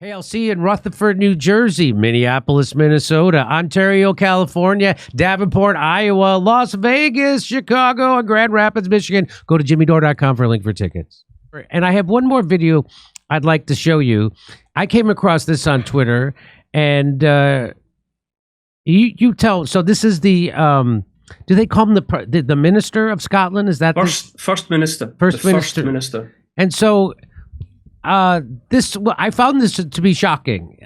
Hey, I'll see you in Rutherford, New Jersey, Minneapolis, Minnesota, Ontario, California, Davenport, Iowa, Las Vegas, Chicago, and Grand Rapids, Michigan. Go to jimmydore.com for a link for tickets. And I have one more video I'd like to show you. I came across this on Twitter, and you tell. So this is the do they call him the minister of Scotland? Is that first minister? First minister. And so. I found this to be shocking.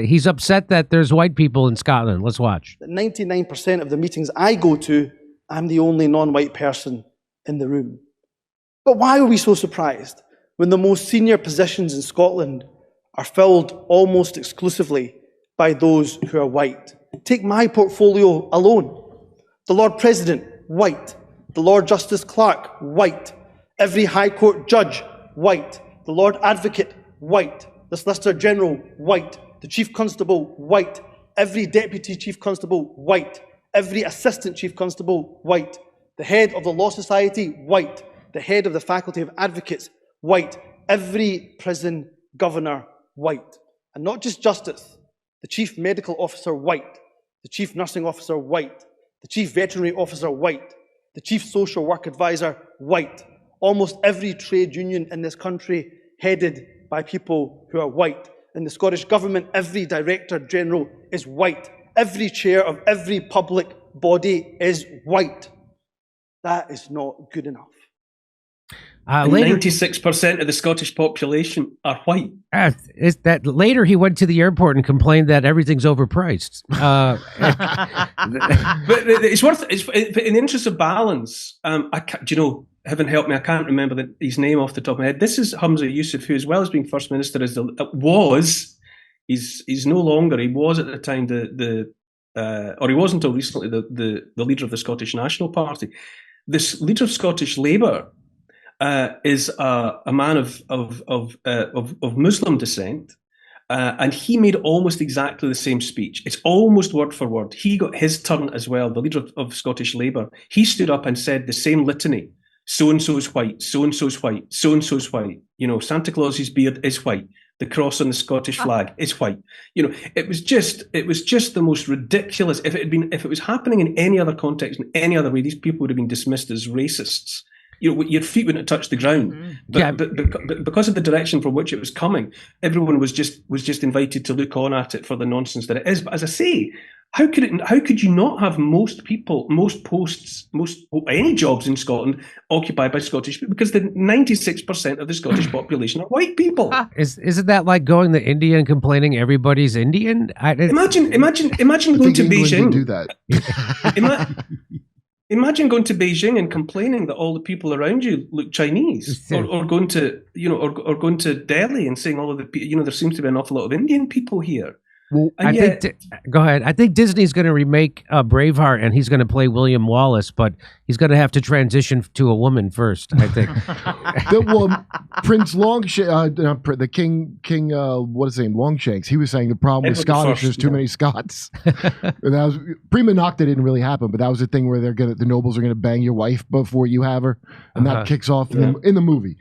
He's upset that there's white people in Scotland. Let's watch. 99% of the meetings I go to, I'm the only non-white person in the room. But why are we so surprised when the most senior positions in Scotland are filled almost exclusively by those who are white? Take my portfolio alone. The Lord President, white. The Lord Justice Clerk, white. Every High Court judge, white. The Lord Advocate, white. The Solicitor General, white. The Chief Constable, white. Every Deputy Chief Constable, white. Every Assistant Chief Constable, white. The Head of the Law Society, white. The Head of the Faculty of Advocates, white. Every Prison Governor, white. And not just Justice. The Chief Medical Officer, white. The Chief Nursing Officer, white. The Chief Veterinary Officer, white. The Chief Social Work Advisor, white. Almost every trade union in this country headed by people who are white. In the Scottish Government, every Director General is white. Every chair of every public body is white. That is not good enough. 96% of the Scottish population are white. Later he went to the airport and complained that everything's overpriced. But it's in the interest of balance. Heaven help me, I can't remember his name off the top of my head. This is Humza Yousaf, who, as well as being First Minister, he's no longer. He was at the time or he was until recently the leader of the Scottish National Party. This leader of Scottish Labour is a man of Muslim descent, and he made almost exactly the same speech. It's almost word for word. He got his turn as well. The leader of Scottish Labour, he stood up and said the same litany. So-and-so is white, so-and-so is white, so-and-so is white. Santa Claus's beard is white. The cross on the Scottish flag is white. It was just the most ridiculous. If it was happening in any other context, in any other way, these people would have been dismissed as racists. Your feet wouldn't have touched the ground. But because of the direction from which it was coming, everyone was just invited to look on at it for the nonsense that it is. But as I say, how could you not have most people, most posts, any jobs in Scotland occupied by Scottish people? Because the 96% of the Scottish population are white people. Isn't that like going to India and complaining everybody's Indian? Imagine going to Beijing. Do that. Imagine going to Beijing and complaining that all the people around you look Chinese, or going to going to Delhi and saying all of the there seems to be an awful lot of Indian people here. Well, go ahead. I think Disney's going to remake Braveheart, and he's going to play William Wallace, but he's going to have to transition to a woman first, I think. Prince the King, what is his name, Longshanks, he was saying the problem with Scottish, there's too many Scots. And that was prima nocta, didn't really happen, but that was the thing where the nobles are going to bang your wife before you have her, and that kicks off in the movie.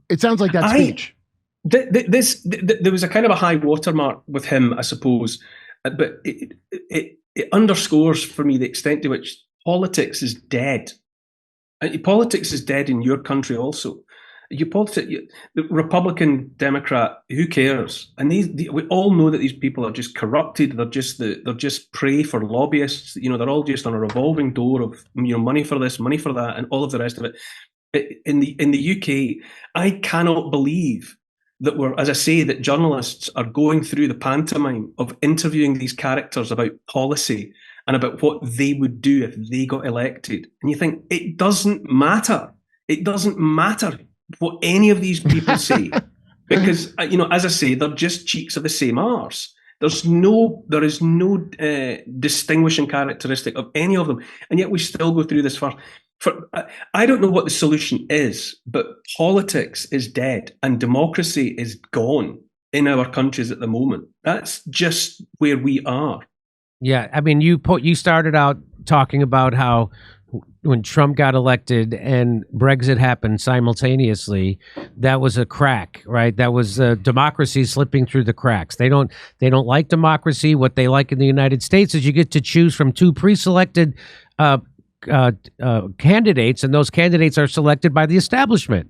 It sounds like that speech. There was a kind of a high watermark with him, I suppose, but it underscores for me the extent to which politics is dead. Politics is dead in your country also. The Republican, Democrat, who cares? And we all know that these people are just corrupted. They're just prey for lobbyists. They're all just on a revolving door of money for this, money for that, and all of the rest of it. In the UK, I cannot believe that that journalists are going through the pantomime of interviewing these characters about policy and about what they would do if they got elected. And you think, it doesn't matter. It doesn't matter what any of these people say. Because, as I say, they're just cheeks of the same arse. There is no distinguishing characteristic of any of them. And yet we still go through this I don't know what the solution is, but politics is dead and democracy is gone in our countries at the moment. That's just where we are. Yeah, I mean, you started out talking about how when Trump got elected and Brexit happened simultaneously, that was a crack, right? That was democracy slipping through the cracks. They don't like democracy. What they like in the United States is you get to choose from two pre-selected candidates, and those candidates are selected by the establishment,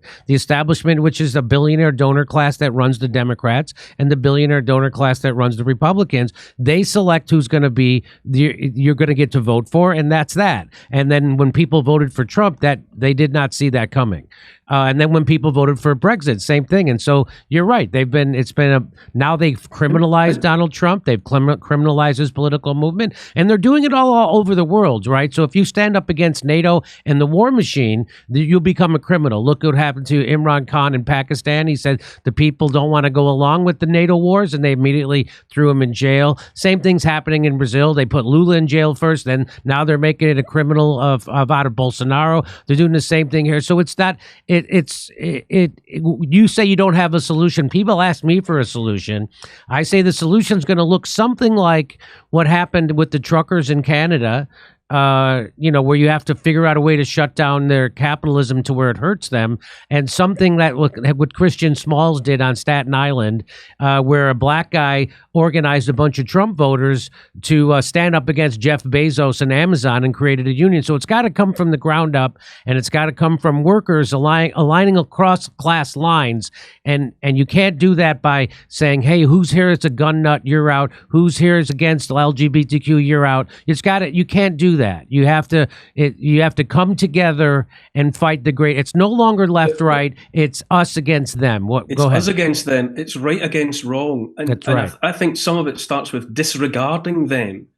which is a billionaire donor class that runs the Democrats and the billionaire donor class that runs the Republicans. They select who's going to be you're going to get to vote for, and that's that. And then when people voted for Trump, that they did not see that coming. And then when people voted for Brexit, same thing. And so you're right. Now they've criminalized Donald Trump. They've criminalized his political movement, and they're doing it all over the world, right? So if you stand up against NATO and the war machine, you'll become a criminal. Look what happened to Imran Khan in Pakistan. He said the people don't want to go along with the NATO wars, and they immediately threw him in jail. Same thing's happening in Brazil. They put Lula in jail first, then now they're making it a criminal out of Bolsonaro. They're doing the same thing here. So it's not. You say you don't have a solution. People ask me for a solution. I say the solution is going to look something like what happened with the truckers in Canada, where you have to figure out a way to shut down their capitalism to where it hurts them, and something that what Christian Smalls did on Staten Island, where a black guy organized a bunch of Trump voters to stand up against Jeff Bezos and Amazon and created a union. So it's got to come from the ground up, and it's got to come from workers aligning across class lines, and you can't do that by saying, hey, who's here is a gun nut, you're out. Who's here is against LGBTQ, you're out. You can't do that. You have to come together and fight the great. It's no longer left, right. It's us against them. It's us against them. It's right against wrong. And, That's right. I think some of it starts with disregarding them.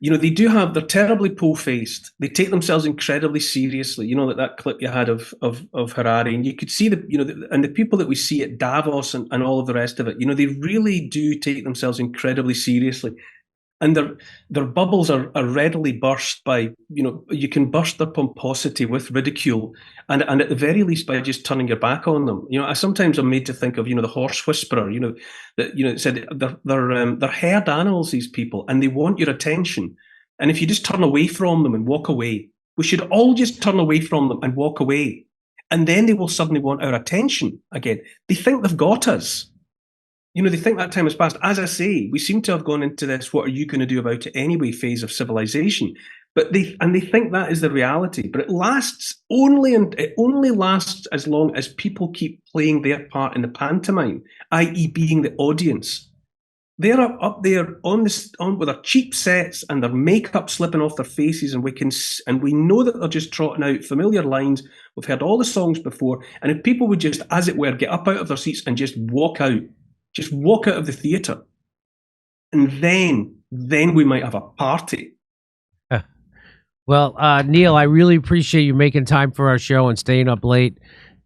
They're terribly po-faced. They take themselves incredibly seriously. That clip you had of Harari, and you could see and the people that we see at Davos and all of the rest of it, they really do take themselves incredibly seriously. And their bubbles are readily burst by, you can burst their pomposity with ridicule, and at the very least by just turning your back on them. I sometimes am made to think of, the horse whisperer, that said they're herd animals, these people, and they want your attention. And if you just turn away from them and walk away, we should all just turn away from them and walk away, and then they will suddenly want our attention again. They think they've got us. They think that time has passed. As I say, we seem to have gone into this "what are you going to do about it anyway" phase of civilization. But they think that is the reality. But it only lasts as long as people keep playing their part in the pantomime, i.e., being the audience. They're up there on with their cheap sets and their makeup slipping off their faces, and we know that they're just trotting out familiar lines. We've heard all the songs before, and if people would just, as it were, get up out of their seats and just walk out. Just walk out of the theatre, and then we might have a party. Well, Neil, I really appreciate you making time for our show and staying up late.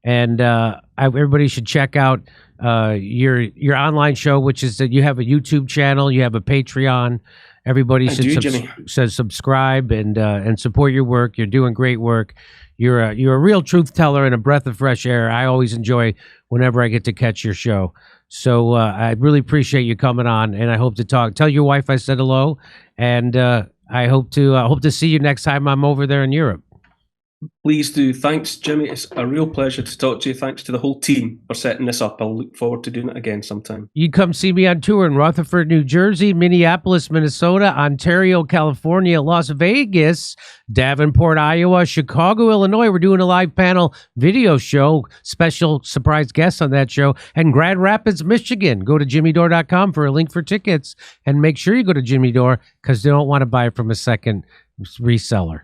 And everybody should check out your online show, which is that you have a YouTube channel, you have a Patreon. Everybody should subscribe and support your work. You're doing great work. You're a real truth teller and a breath of fresh air. I always enjoy whenever I get to catch your show. So I really appreciate you coming on, and I hope to talk. Tell your wife I said hello, and I hope to see you next time I'm over there in Europe. Please do. Thanks, Jimmy. It's a real pleasure to talk to you. Thanks to the whole team for setting this up. I'll look forward to doing it again sometime. You come see me on tour in Rutherford, New Jersey, Minneapolis, Minnesota, Ontario, California, Las Vegas, Davenport, Iowa, Chicago, Illinois. We're doing a live panel video show, special surprise guests on that show, and Grand Rapids, Michigan. Go to jimmydore.com for a link for tickets, and make sure you go to Jimmy Dore because they don't want to buy it from a second reseller.